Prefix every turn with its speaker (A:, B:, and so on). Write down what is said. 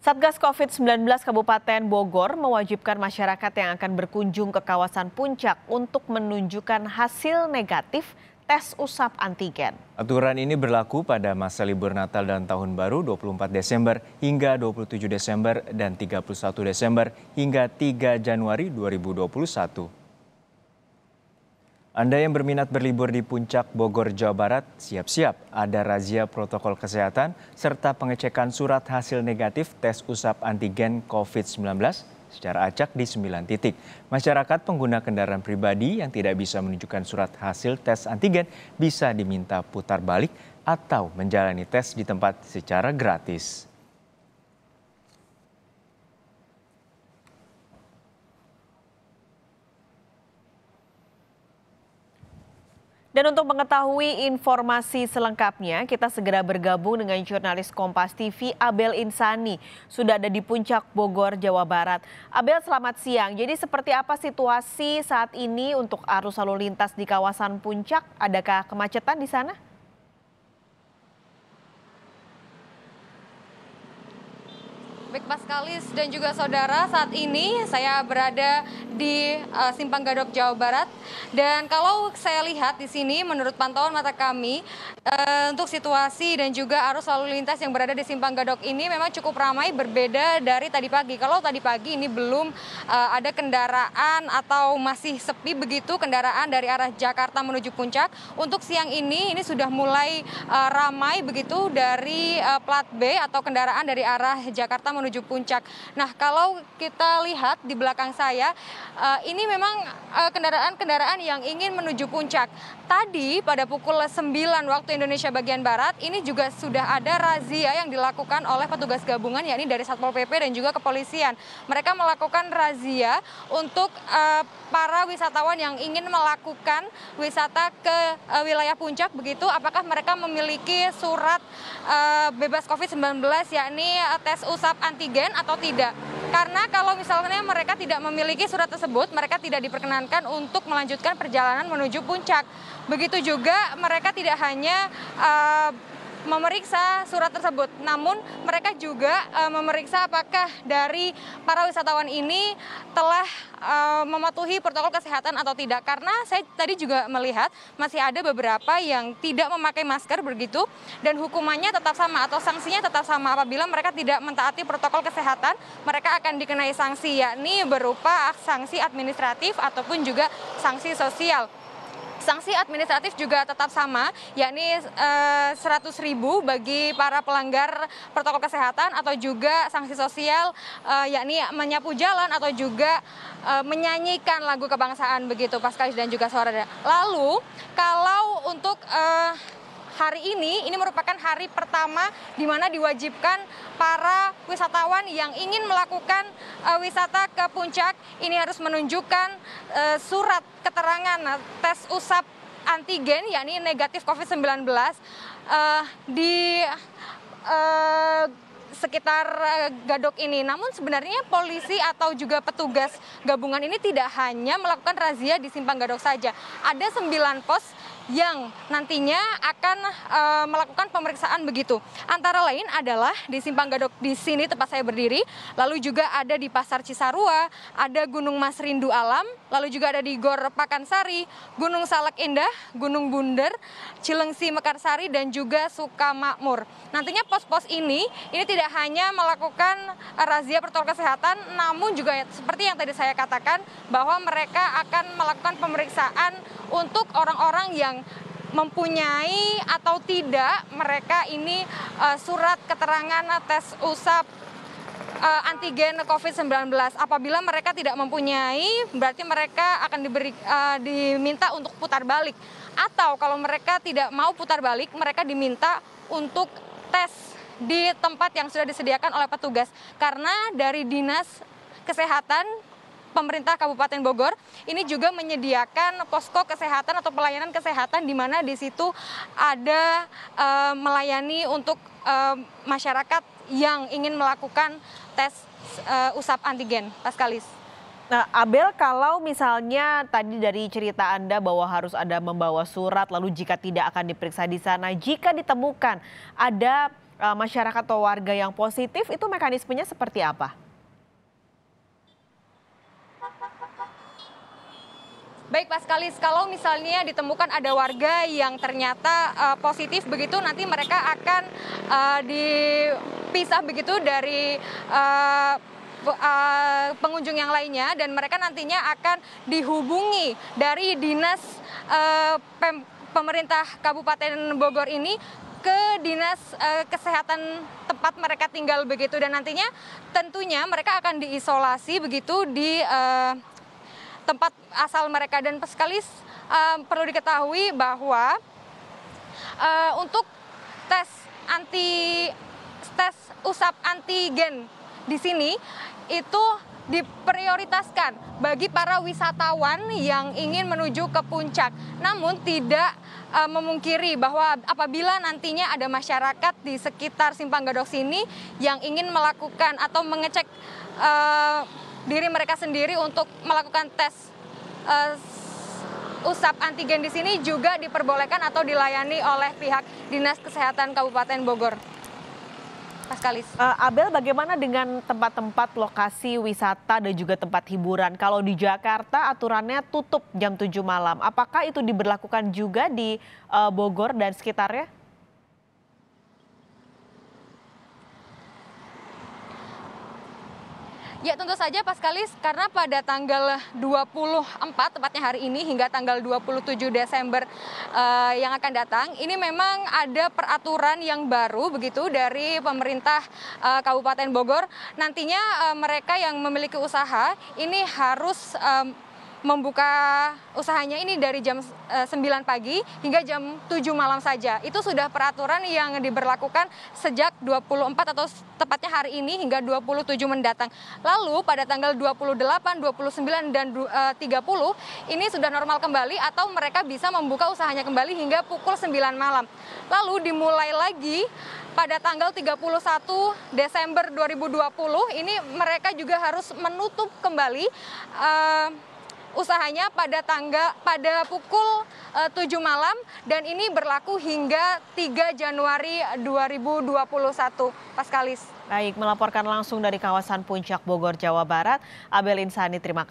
A: Satgas COVID-19 Kabupaten Bogor mewajibkan masyarakat yang akan berkunjung ke kawasan Puncak untuk menunjukkan hasil negatif tes usap antigen.
B: Aturan ini berlaku pada masa libur Natal dan Tahun Baru 24 Desember hingga 27 Desember dan 31 Desember hingga 3 Januari 2021. Anda yang berminat berlibur di Puncak Bogor, Jawa Barat, siap-siap ada razia protokol kesehatan serta pengecekan surat hasil negatif tes usap antigen COVID-19 secara acak di 9 titik. Masyarakat pengguna kendaraan pribadi yang tidak bisa menunjukkan surat hasil tes antigen bisa diminta putar balik atau menjalani tes di tempat secara gratis.
A: Dan untuk mengetahui informasi selengkapnya, kita segera bergabung dengan jurnalis Kompas TV Abel Insani. Sudah ada di Puncak Bogor, Jawa Barat. Abel, selamat siang. Jadi seperti apa situasi saat ini untuk arus lalu lintas di kawasan Puncak? Adakah kemacetan di sana?
C: Baik Paskalis dan juga saudara, saat ini saya berada di Simpang Gadok, Jawa Barat. Dan kalau saya lihat di sini menurut pantauan mata kami, untuk situasi dan juga arus lalu lintas yang berada di Simpang Gadok ini memang cukup ramai, berbeda dari tadi pagi. Kalau tadi pagi ini belum ada kendaraan atau masih sepi begitu kendaraan dari arah Jakarta menuju Puncak. Untuk siang ini sudah mulai ramai begitu dari plat B atau kendaraan dari arah Jakarta menuju Puncak. Nah, kalau kita lihat di belakang saya, ini memang kendaraan-kendaraan yang ingin menuju Puncak. Tadi pada pukul 9 waktu Indonesia bagian Barat, ini juga sudah ada razia yang dilakukan oleh petugas gabungan, yakni dari Satpol PP dan juga kepolisian. Mereka melakukan razia untuk para wisatawan yang ingin melakukan wisata ke wilayah Puncak begitu, apakah mereka memiliki surat bebas COVID-19 yakni tes usap antigen atau tidak. Karena kalau misalnya mereka tidak memiliki surat tersebut, mereka tidak diperkenankan untuk melanjutkan perjalanan menuju Puncak. Begitu juga mereka tidak hanya memeriksa surat tersebut, namun mereka juga memeriksa apakah dari para wisatawan ini telah mematuhi protokol kesehatan atau tidak. Karena saya tadi juga melihat masih ada beberapa yang tidak memakai masker begitu, dan hukumannya tetap sama atau sanksinya tetap sama. Apabila mereka tidak mentaati protokol kesehatan, mereka akan dikenai sanksi, yakni berupa sanksi administratif ataupun juga sanksi sosial. Sanksi administratif juga tetap sama, yakni 100.000 bagi para pelanggar protokol kesehatan, atau juga sanksi sosial yakni menyapu jalan atau juga menyanyikan lagu kebangsaan begitu, Paskalis dan juga saudara. Lalu kalau untuk hari ini merupakan hari pertama di mana diwajibkan para wisatawan yang ingin melakukan wisata ke Puncak ini harus menunjukkan surat keterangan tes usap antigen yakni negatif COVID-19 di sekitar Gadok ini. Namun sebenarnya polisi atau juga petugas gabungan ini tidak hanya melakukan razia di Simpang Gadok saja. Ada 9 pos yang nantinya akan melakukan pemeriksaan begitu. Antara lain adalah di Simpang Gadok di sini tempat saya berdiri, lalu juga ada di Pasar Cisarua, ada Gunung Mas Rindu Alam, lalu juga ada di Gor Pakansari, Gunung Salak Indah, Gunung Bunder, Cilengsi Mekarsari dan juga Sukamakmur. Nantinya pos-pos ini tidak hanya melakukan razia protokol kesehatan, namun juga seperti yang tadi saya katakan bahwa mereka akan melakukan pemeriksaan untuk orang-orang yang mempunyai atau tidak mereka ini surat keterangan tes usap antigen COVID-19. Apabila mereka tidak mempunyai, berarti mereka akan diminta untuk putar balik. Atau kalau mereka tidak mau putar balik, mereka diminta untuk tes di tempat yang sudah disediakan oleh petugas. Karena dari Dinas Kesehatan pemerintah Kabupaten Bogor ini juga menyediakan posko kesehatan atau pelayanan kesehatan di mana di situ ada melayani untuk masyarakat yang ingin melakukan tes usap antigen. Paskalis.
A: Nah, Abel, kalau misalnya tadi dari cerita Anda bahwa harus ada membawa surat, lalu jika tidak akan diperiksa di sana, jika ditemukan ada masyarakat atau warga yang positif itu mekanismenya seperti apa?
C: Baik Pak Skalis, kalau misalnya ditemukan ada warga yang ternyata positif begitu, nanti mereka akan dipisah begitu dari pengunjung yang lainnya, dan mereka nantinya akan dihubungi dari dinas pemerintah Kabupaten Bogor ini ke dinas kesehatan tempat mereka tinggal begitu, dan nantinya tentunya mereka akan diisolasi begitu di tempat asal mereka. Dan sekaligus perlu diketahui bahwa untuk tes usap antigen di sini itu diprioritaskan bagi para wisatawan yang ingin menuju ke puncak. Namun tidak memungkiri bahwa apabila nantinya ada masyarakat di sekitar Simpang Gadok sini yang ingin melakukan atau mengecek diri mereka sendiri untuk melakukan tes usap antigen di sini juga diperbolehkan atau dilayani oleh pihak Dinas Kesehatan Kabupaten Bogor. Mas Kalis.
A: Abel, bagaimana dengan tempat-tempat lokasi wisata dan juga tempat hiburan? Kalau di Jakarta aturannya tutup jam 7 malam. Apakah itu diberlakukan juga di Bogor dan sekitarnya?
C: Ya tentu saja Pak Skalis, karena pada tanggal 24 tepatnya hari ini hingga tanggal 27 Desember yang akan datang, ini memang ada peraturan yang baru begitu dari pemerintah Kabupaten Bogor. Nantinya mereka yang memiliki usaha ini harus membuka usahanya ini dari jam 9 pagi hingga jam 7 malam saja. Itu sudah peraturan yang diberlakukan sejak 24 atau tepatnya hari ini hingga 27 mendatang. Lalu pada tanggal 28, 29 dan 30 ini sudah normal kembali atau mereka bisa membuka usahanya kembali hingga pukul 9 malam. Lalu dimulai lagi pada tanggal 31 Desember 2020 ini mereka juga harus menutup kembali usahanya pada pukul 7 malam, dan ini berlaku hingga 3 Januari 2021. Pak Skalis.
A: Baik, melaporkan langsung dari kawasan Puncak Bogor, Jawa Barat, Abel Insani, terima kasih.